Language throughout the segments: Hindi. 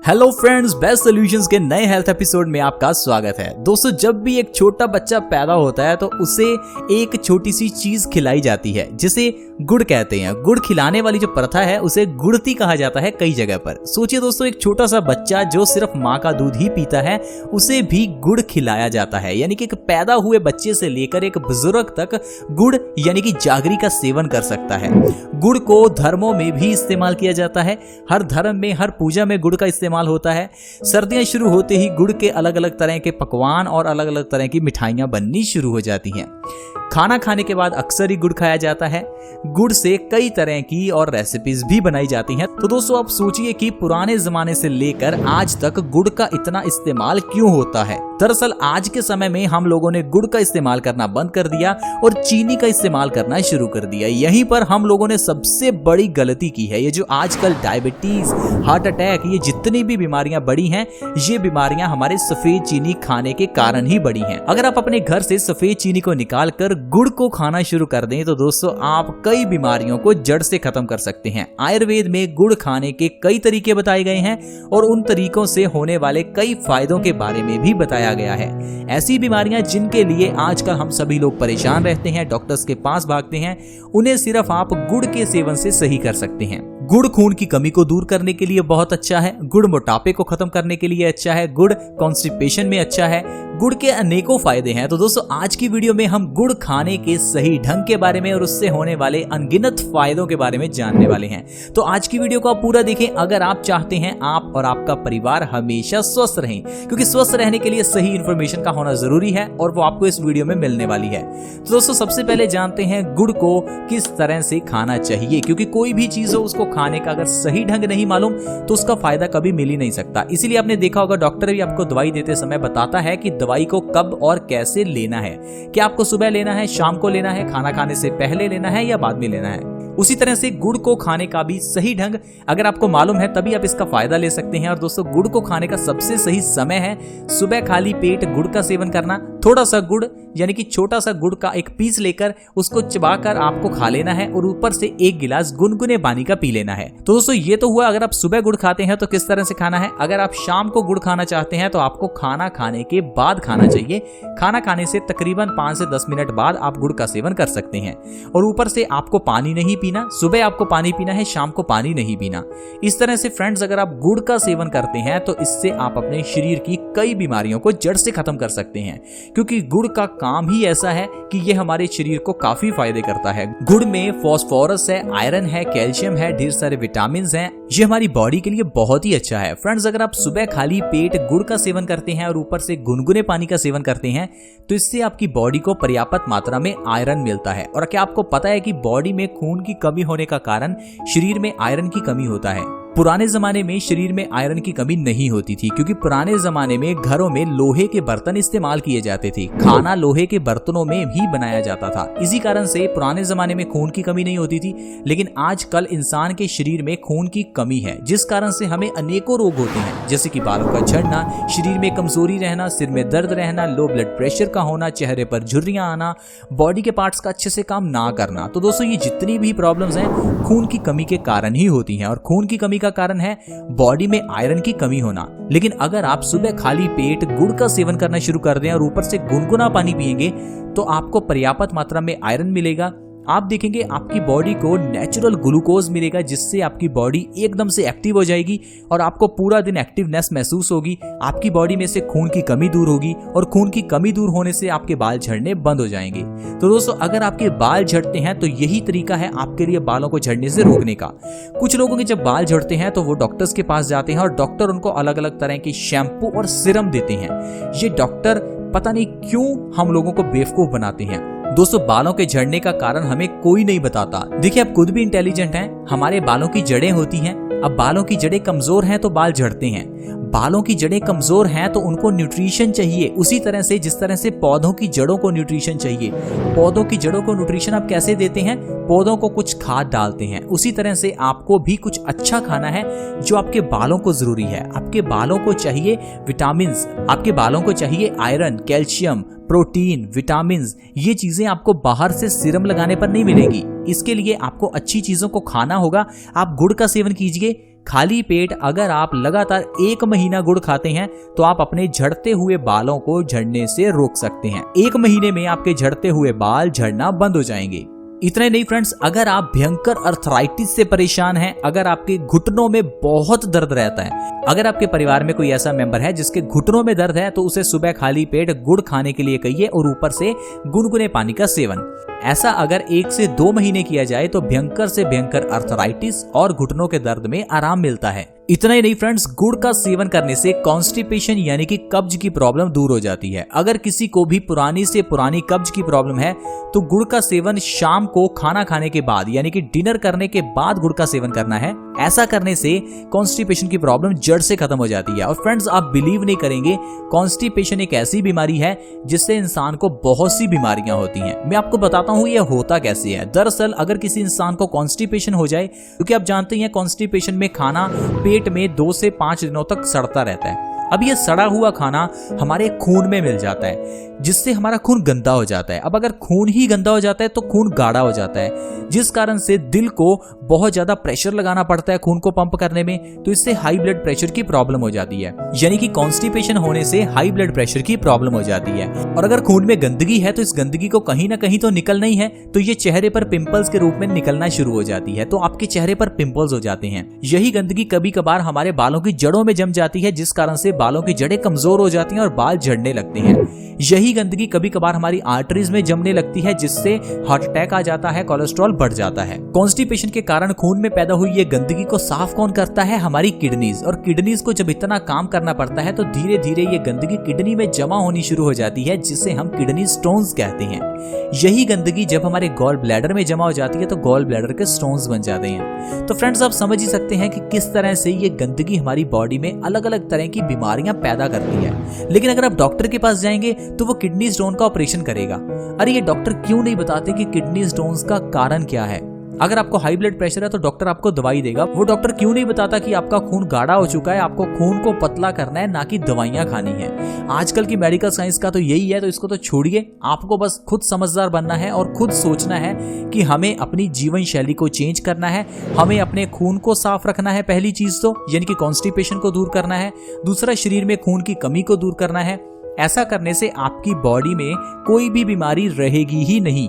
हेलो फ्रेंड्स, बेस्ट सॉल्यूशंस के नए हेल्थ एपिसोड में आपका स्वागत है। दोस्तों, जब भी एक छोटा बच्चा पैदा होता है तो उसे एक छोटी सी चीज खिलाई जाती है जिसे गुड़ कहते हैं। गुड़ खिलाने वाली जो प्रथा है उसे गुड़ती कहा जाता है कई जगह पर। सोचिए दोस्तों, एक छोटा सा बच्चा जो सिर्फ माँ का दूध ही पीता है उसे भी गुड़ खिलाया जाता है। यानी कि एक पैदा हुए बच्चे से लेकर एक बुजुर्ग तक गुड़ यानी कि जागरी का सेवन कर सकता है। गुड़ को धर्मों में भी इस्तेमाल किया जाता है। हर धर्म में, हर पूजा में गुड़ का इस्तेमाल होता है। सर्दियां शुरू होते ही गुड़ के अलग अलग तरह के पकवान और अलग अलग तरह की मिठाइयां बननी शुरू हो जाती हैं। खाना खाने के बाद अक्सर ही गुड़ खाया जाता है। गुड़ से कई तरह की और रेसिपीज भी बनाई जाती हैं। तो दोस्तों, आप सोचिए कि पुराने जमाने से लेकर आज तक गुड़ का इतना इस्तेमाल क्यों होता है। दरअसल आज के समय में हम लोगों ने गुड़ का इस्तेमाल करना बंद कर दिया और चीनी का इस्तेमाल करना शुरू कर दिया। यहीं पर हम लोगों ने सबसे बड़ी गलती की है। ये जो आजकल डायबिटीज, हार्ट अटैक, ये जितनी भी बीमारियां बढ़ी हैं, ये बीमारियां हमारे सफेद चीनी खाने के कारण ही बढ़ी हैं। अगर आप अपने घर से सफेद चीनी को निकाल कर गुड़ को खाना शुरू कर दें तो दोस्तों आप कई बीमारियों को जड़ से खत्म कर सकते हैं। आयुर्वेद में गुड़ खाने के कई तरीके बताए गए हैं और उन तरीकों से होने वाले कई फायदों के बारे में भी बताया गया है। ऐसी बीमारियां जिनके लिए आजकल हम सभी लोग परेशान रहते हैं, डॉक्टर्स के पास भागते हैं, उन्हें सिर्फ आप गुड़ के सेवन से सही कर सकते हैं। गुड़ खून की कमी को दूर करने के लिए बहुत अच्छा है। गुड़ मोटापे को खत्म करने के लिए अच्छा है। गुड़ कॉन्स्टिपेशन में अच्छा है। गुड़ के अनेकों फायदे हैं। तो दोस्तों, आज की वीडियो में हम गुड़ खाने के सही ढंग के बारे में और उससे होने वाले अनगिनत फायदों के बारे में जानने वाले हैं। तो आज की वीडियो को आप पूरा देखें अगर आप चाहते हैं आप और आपका परिवार हमेशा स्वस्थ रहें, क्योंकि स्वस्थ रहने के लिए सही इंफॉर्मेशन का होना जरूरी है और वो आपको इस वीडियो में मिलने वाली है। तो दोस्तों, सबसे पहले जानते हैं गुड़ को किस तरह से खाना चाहिए, क्योंकि कोई भी चीज हो उसको खाने का अगर सही ढंग नहीं मालूम तो उसका फायदा कभी मिल ही नहीं सकता। इसीलिए आपने देखा होगा डॉक्टर भी आपको दवाई देते समय बताता है कि दवाई को कब और कैसे लेना है। क्या आपको सुबह लेना है, शाम को लेना है, खाना खाने से पहले लेना है या बाद में लेना है। उसी तरह से गुड़ को खाने का भी सही ढंग अगर आपको मालूम है तभी आप इसका फायदा ले सकते हैं। और दोस्तों, गुड़ को खाने का सबसे सही समय है सुबह खाली पेट गुड़ का सेवन करना। थोड़ा सा गुड़ यानी कि छोटा सा गुड़ का एक पीस लेकर उसको चबाकर आपको खा लेना है और ऊपर से एक गिलास गुनगुने पानी का पी लेना है। तो दोस्तों, ये तो हुआ अगर आप सुबह गुड़ खाते हैं तो किस तरह से खाना है। अगर आप शाम को गुड़ खाना चाहते हैं तो आपको खाना खाने के बाद खाना चाहिए। खाना खाने से तकरीबन 5 से 10 मिनट बाद आप गुड़ का सेवन कर सकते हैं। और ऊपर से आपको पानी नहीं पीना। सुबह आपको पानी पीना है, शाम को पानी नहीं पीना। इस तरह से फ्रेंड्स, अगर आप गुड़ का सेवन करते हैं तो इससे आप अपने शरीर की कई बीमारियों को जड़ से खत्म कर सकते हैं, क्योंकि गुड़ का काम ही ऐसा है कि ये हमारे शरीर को काफी फायदे करता है। गुड़ में फास्फोरस है, आयरन है, कैल्शियम है, ढेर सारे विटामिन हैं। ये हमारी बॉडी के लिए बहुत ही अच्छा है। फ्रेंड्स, अगर आप सुबह खाली पेट गुड़ का सेवन करते हैं और ऊपर से गुनगुने पानी का सेवन करते हैं तो इससे आपकी बॉडी को पर्याप्त मात्रा में आयरन मिलता है। और क्या आपको पता है कि बॉडी में खून की कमी होने का कारण शरीर में आयरन की कमी होता है। पुराने जमाने में शरीर में आयरन की कमी नहीं होती थी, क्योंकि पुराने जमाने में घरों में लोहे के बर्तन इस्तेमाल किए जाते थे। खाना लोहे के बर्तनों में भी बनाया जाता था। इसी कारण से पुराने जमाने में खून की कमी नहीं होती थी। लेकिन आजकल इंसान के शरीर में खून की कमी है, जिस कारण से हमें अनेकों रोग होते हैं, जैसे कि बालों का झड़ना, शरीर में कमजोरी रहना, सिर में दर्द रहना, लो ब्लड प्रेशर का होना, चेहरे पर झुर्रियां आना, बॉडी के पार्ट्स का अच्छे से काम ना करना। तो दोस्तों, ये जितनी भी प्रॉब्लम्स हैं खून की कमी के कारण ही होती हैं। और खून की कमी का कारण है बॉडी में आयरन की कमी होना। लेकिन अगर आप सुबह खाली पेट गुड़ का सेवन करना शुरू कर दें और ऊपर से गुनगुना पानी पिएंगे तो आपको पर्याप्त मात्रा में आयरन मिलेगा। आप देखेंगे आपकी बॉडी को नेचुरल ग्लूकोज मिलेगा, जिससे आपकी बॉडी एकदम से एक्टिव हो जाएगी और आपको पूरा दिन एक्टिवनेस महसूस होगी। आपकी बॉडी में से खून की कमी दूर होगी और खून की कमी दूर होने से आपके बाल झड़ने बंद हो जाएंगे। तो दोस्तों, अगर आपके बाल झड़ते हैं तो यही तरीका है आपके लिए बालों को झड़ने से रोकने का। कुछ लोगों के जब बाल झड़ते हैं तो वो डॉक्टर्स के पास जाते हैं और डॉक्टर उनको अलग अलग तरह के शैम्पू और सिरम देते हैं। ये डॉक्टर पता नहीं क्यों हम लोगों को बेवकूफ बनाते हैं। दोस्तों, बालों के झड़ने का कारण हमें कोई नहीं बताता। देखिए, आप खुद भी इंटेलिजेंट हैं। हमारे बालों की जड़ें होती हैं। अब बालों की जड़ें कमजोर हैं तो बाल झड़ते हैं। बालों की जड़ें कमजोर हैं तो उनको न्यूट्रिशन चाहिए, उसी तरह से जिस तरह से पौधों की जड़ों को न्यूट्रिशन चाहिए। पौधों की जड़ों को न्यूट्रिशन आप कैसे देते हैं? पौधों को कुछ खाद डालते हैं। उसी तरह से आपको भी कुछ अच्छा खाना है जो आपके बालों को जरूरी है। आपके बालों को चाहिए विटामिन्स, आपके बालों को चाहिए आयरन, कैल्शियम, प्रोटीन, विटामिन्स। ये चीजें आपको बाहर से सीरम लगाने पर नहीं मिलेगी। इसके लिए आपको अच्छी चीजों को खाना होगा। आप गुड़ का सेवन कीजिए, खाली पेट अगर आप लगातार 1 महीना गुड़ खाते हैं तो आप अपने झड़ते हुए बालों को झड़ने से रोक सकते हैं। 1 महीने में आपके झड़ते हुए बाल झड़ना बंद हो जाएंगे। इतना ही नहीं फ्रेंड्स, अगर आप भयंकर अर्थराइटिस से परेशान हैं, अगर आपके घुटनों में बहुत दर्द रहता है, अगर आपके परिवार में कोई ऐसा मेंबर है जिसके घुटनों में दर्द है, तो उसे सुबह खाली पेट गुड़ खाने के लिए कहिए और ऊपर से गुनगुने पानी का सेवन। ऐसा अगर 1 से 2 महीने किया जाए तो भयंकर से भयंकर अर्थराइटिस और घुटनों के दर्द में आराम मिलता है। इतना ही नहीं फ्रेंड्स, गुड़ का सेवन करने से कॉन्स्टिपेशन यानी कि कब्ज की प्रॉब्लम दूर हो जाती है। अगर किसी को भी पुरानी से पुरानी कब्ज की प्रॉब्लम है तो गुड़ का सेवन शाम को खाना खाने के बाद यानी कि डिनर करने के बाद गुड़ का सेवन करना है। ऐसा करने से कॉन्स्टिपेशन की प्रॉब्लम जड़ से खत्म हो जाती है। और फ्रेंड्स, आप बिलीव नहीं करेंगे, कॉन्स्टिपेशन एक ऐसी बीमारी है जिससे इंसान को बहुत सी बीमारियां होती हैं। मैं आपको बताता हूं ये होता कैसे है। दरअसल अगर किसी इंसान को कॉन्स्टिपेशन हो जाए, क्योंकि आप जानते हैं कॉन्स्टिपेशन में खाना पेट में 2 से 5 दिनों तक सड़ता रहता है। अब ये सड़ा हुआ खाना हमारे खून में मिल जाता है जिससे हमारा खून गंदा हो जाता है। अब अगर खून ही गंदा हो जाता है तो खून गाढ़ा हो जाता है, जिस कारण से दिल को बहुत ज्यादा प्रेशर लगाना पड़ता है खून को पंप करने में, तो इससे हाई ब्लड प्रेशर की प्रॉब्लम हो जाती है। यानी कि कॉन्स्टिपेशन होने से हाई ब्लड प्रेशर की प्रॉब्लम हो जाती है। और अगर खून में गंदगी है तो इस गंदगी को कहीं ना कहीं तो निकलना ही है, तो ये चेहरे पर पिंपल्स के रूप में निकलना शुरू हो जाती है। तो आपके चेहरे पर पिंपल्स हो जाते हैं। यही गंदगी कभी कभार हमारे बालों की जड़ों में जम जाती है, जिस कारण से बालों की जड़ें कमजोर हो जाती हैं और बाल झड़ने लगते हैं। यही गंदगी कभी कभार हमारी आर्टरीज में जमने लगती है, जिससे हार्ट अटैक आ जाता है, कोलेस्ट्रॉल बढ़ जाता है। कॉन्स्टिपेशन के कारण खून में पैदा हुई ये गंदगी को साफ कौन करता है? हमारी किडनीज। और किडनीज को जब इतना काम करना पड़ता है तो धीरे धीरे ये गंदगी किडनी में जमा होनी शुरू हो जाती है, जिसे हम किडनी स्टोन्स कहते हैं। यही गंदगी जब हमारे गॉल ब्लैडर में जमा हो जाती है तो गॉल ब्लैडर के स्टोन्स बन जाते हैं। तो फ्रेंड्स, आप समझ ही सकते हैं कि किस तरह से ये गंदगी हमारी बॉडी में अलग अलग तरह की बीमारियां पैदा करती है। लेकिन अगर आप डॉक्टर के पास जाएंगे तो वो किडनी स्टोन का ऑपरेशन करेगा। अरे ये डॉक्टर क्यों नहीं बताते कि किडनी स्टोन्स का कारण क्या है? अगर आपको हाई ब्लड प्रेशर है तो डॉक्टर आपको दवाई देगा। वो डॉक्टर क्यों नहीं बताता कि आपका खून गाढ़ा हो चुका है, आपको खून को पतला करना है, ना कि दवाइयां खानी है। आजकल की मेडिकल साइंस का तो यही है, तो इसको तो छोड़िए। आपको बस खुद समझदार बनना है और खुद सोचना है कि हमें अपनी जीवन शैली को चेंज करना है, हमें अपने खून को साफ रखना है। पहली चीज तो यानी कि कॉन्स्टिपेशन को दूर करना है। दूसरा, शरीर में खून की कमी को दूर करना है। ऐसा करने से आपकी बॉडी में कोई भी बीमारी रहेगी ही नहीं।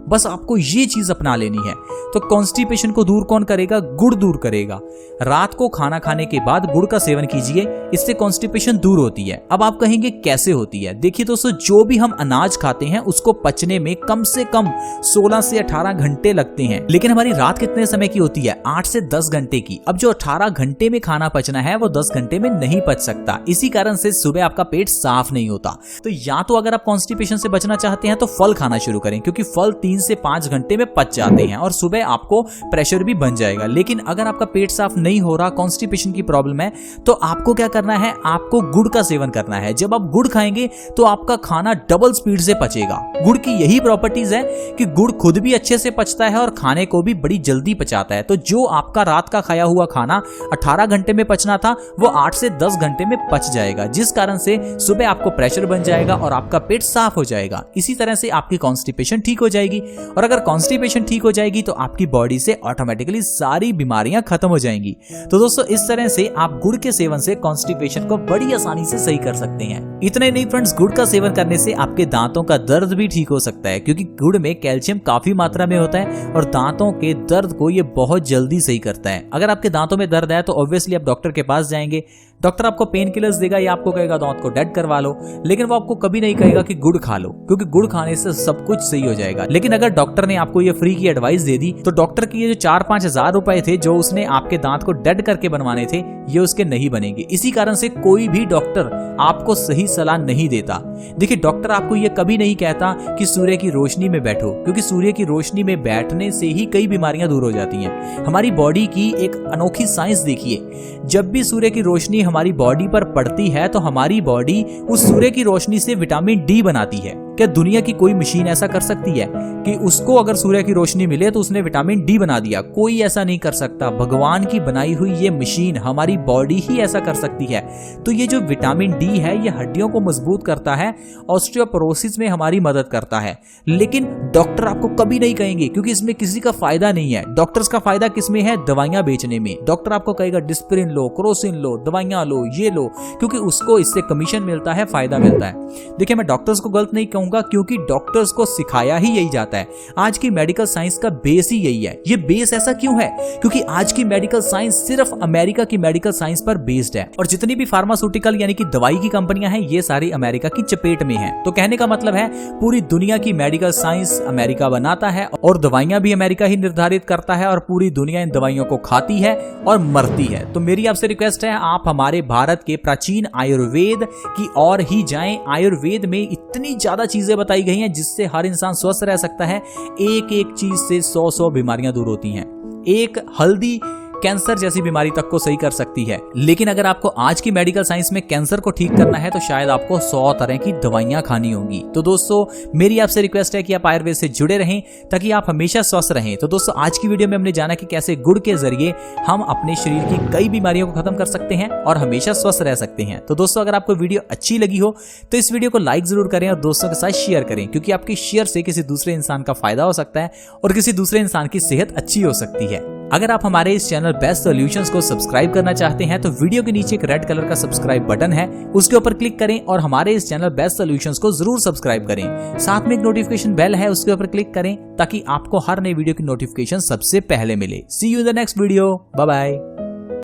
बस आपको ये चीज अपना लेनी है। तो कॉन्स्टिपेशन को दूर कौन करेगा? गुड़ दूर करेगा। रात को खाना खाने के बाद गुड़ का सेवन कीजिए, इससे कॉन्स्टिपेशन दूर होती है। अब आप कहेंगे कैसे होती है? देखिए दोस्तों, जो भी हम अनाज खाते हैं उसको पचने में कम से कम 16 से 18 घंटे लगते हैं, लेकिन हमारी रात कितने समय की होती है? 8 से 10 घंटे की। अब जो 18 घंटे में खाना पचना है वो 10 घंटे में नहीं पच सकता। इसी कारण से सुबह आपका पेट साफ नहीं होता। तो या तो अगर आप कॉन्स्टिपेशन से बचना चाहते हैं तो फल खाना शुरू करें, क्योंकि फल 3 से 5 घंटे में पच जाते हैं और सुबह आपको प्रेशर भी बन जाएगा। लेकिन अगर आपका पेट साफ नहीं हो रहा, कॉन्स्टिपेशन की प्रॉब्लम है, तो आपको क्या करना है? आपको गुड़ का सेवन करना है। जब आप गुड़ खाएंगे तो आपका खाना डबल स्पीड से पचेगा। गुड़ की यही प्रॉपर्टीज है कि गुड़ खुद भी अच्छे से पचता है और खाने को भी बड़ी जल्दी पचाता है। तो जो आपका रात का खाया हुआ खाना 18 घंटे में पचना था वो 8 से 10 घंटे में पच जाएगा, जिस कारण से सुबह आपको प्रेशर बन जाएगा और आपका पेट साफ हो जाएगा। इसी तरह से आपकी कॉन्स्टिपेशन ठीक हो जाएगी। और अगर कॉन्स्टिपेशन ठीक हो जाएगी तो आपकी बॉडी से ऑटोमेटिकली सारी बीमारियां खत्म हो जाएंगी। तो दोस्तों, इस तरह से आप गुड़ के सेवन से कॉन्स्टिपेशन को बड़ी आसानी से सही कर सकते हैं। इतने नहीं फ्रेंड्स, गुड़ का सेवन करने से आपके दांतों का दर्द भी ठीक हो सकता है, क्योंकि गुड़ में कैल्शियम काफी मात्रा में होता है और दांतों के दर्द को ये बहुत जल्दी सही करता है। अगर आपके दांतों में दर्द है तो ऑब्वियसली आप डॉक्टर के पास जाएंगे। डॉक्टर आपको पेन किलर्स देगा या आपको कहेगा दांत को डेड करवा लो, लेकिन वो आपको कभी नहीं कहेगा कि गुड़ खा लो, क्योंकि गुड़ खाने से सब कुछ सही हो जाएगा। लेकिन अगर डॉक्टर ने आपको ये फ्री की एडवाइस दे दी तो डॉक्टर की ये जो 4-5 हजार रुपए थे जो उसने आपके दांत को डेड करके बनवाने थे, ये उसके नहीं बनेंगे। इसी कारण से कोई भी डॉक्टर आपको सही सलाह नहीं देता। देखिए, डॉक्टर आपको ये कभी नहीं कहता कि सूर्य की रोशनी में बैठो, क्योंकि सूर्य की रोशनी में बैठने से ही कई बीमारियां दूर हो जाती हैं। हमारी बॉडी की एक अनोखी साइंस देखिए, जब भी सूर्य की रोशनी हमारी बॉडी पर पड़ती है तो हमारी बॉडी उस सूर्य की रोशनी से विटामिन डी बनाती है। क्या दुनिया की कोई मशीन ऐसा कर सकती है कि उसको अगर सूर्य की रोशनी मिले तो उसने विटामिन डी बना दिया? कोई ऐसा नहीं कर सकता। भगवान की बनाई हुई ये मशीन, हमारी बॉडी ही ऐसा कर सकती है। तो ये जो विटामिन डी है ये हड्डियों को मजबूत करता है, ऑस्टियोपोरोसिस में हमारी मदद करता है। लेकिन डॉक्टर आपको कभी नहीं कहेंगे, क्योंकि इसमें किसी का फायदा नहीं है। डॉक्टर्स का फायदा किसमें है? दवाइयां बेचने में। डॉक्टर आपको कहेगा डिस्प्रिन लो, क्रोसिन लो, दवाइयां लो, ये लो, क्योंकि उसको इससे कमीशन मिलता है, फायदा मिलता है। देखिए, मैं डॉक्टर्स को गलत नहीं कहूंगा, क्योंकि डॉक्टर्स को सिखाया ही यही जाता है। आज की मेडिकल साइंस का बेस ही यही है। ये बेस ऐसा क्यों है? क्योंकि आज की मेडिकल साइंस सिर्फ अमेरिका की मेडिकल साइंस पर बेस्ड है, और जितनी भी फार्मास्यूटिकल यानी कि दवाई की कंपनियां हैं ये सारी अमेरिका की चपेट में हैं। तो कहने का मतलब है पूरी दुनिया की मेडिकल साइंस अमेरिका बनाता है, और दवाइयां भी अमेरिका ही निर्धारित करता है, और पूरी दुनिया इन दवाइयों को खाती है और मरती है। तो मेरी आपसे रिक्वेस्ट है, आप हमारे भारत के प्राचीन आयुर्वेद की ओर ही जाएं। आयुर्वेद में इतनी ज्यादा चीजें बताई गई हैं जिससे हर इंसान स्वस्थ रह सकता है। एक एक चीज से 100 बीमारियां दूर होती हैं। एक हल्दी कैंसर जैसी बीमारी तक को सही कर सकती है। लेकिन अगर आपको आज की मेडिकल साइंस में कैंसर को ठीक करना है तो शायद आपको 100 तरह की दवाइयां खानी होंगी। तो दोस्तों, मेरी आपसे रिक्वेस्ट है कि आप आयुर्वेद से जुड़े रहें ताकि आप हमेशा स्वस्थ रहें। तो दोस्तों, आज की वीडियो में हमने जाना कि कैसे गुड़ के जरिए हम अपने शरीर की कई बीमारियों को खत्म कर सकते हैं और हमेशा स्वस्थ रह सकते हैं। तो दोस्तों, अगर आपको वीडियो अच्छी लगी हो तो इस वीडियो को लाइक जरूर करें और दोस्तों के साथ शेयर करें, क्योंकि आपके शेयर से किसी दूसरे इंसान का फायदा हो सकता है और किसी दूसरे इंसान की सेहत अच्छी हो सकती है। अगर आप हमारे इस चैनल बेस्ट सॉल्यूशंस को सब्सक्राइब करना चाहते हैं तो वीडियो के नीचे एक रेड कलर का सब्सक्राइब बटन है, उसके ऊपर क्लिक करें और हमारे इस चैनल बेस्ट सॉल्यूशंस को जरूर सब्सक्राइब करें। साथ में एक नोटिफिकेशन बेल है, उसके ऊपर क्लिक करें ताकि आपको हर नई वीडियो की नोटिफिकेशन सबसे पहले मिले। See you in the next video. Bye bye.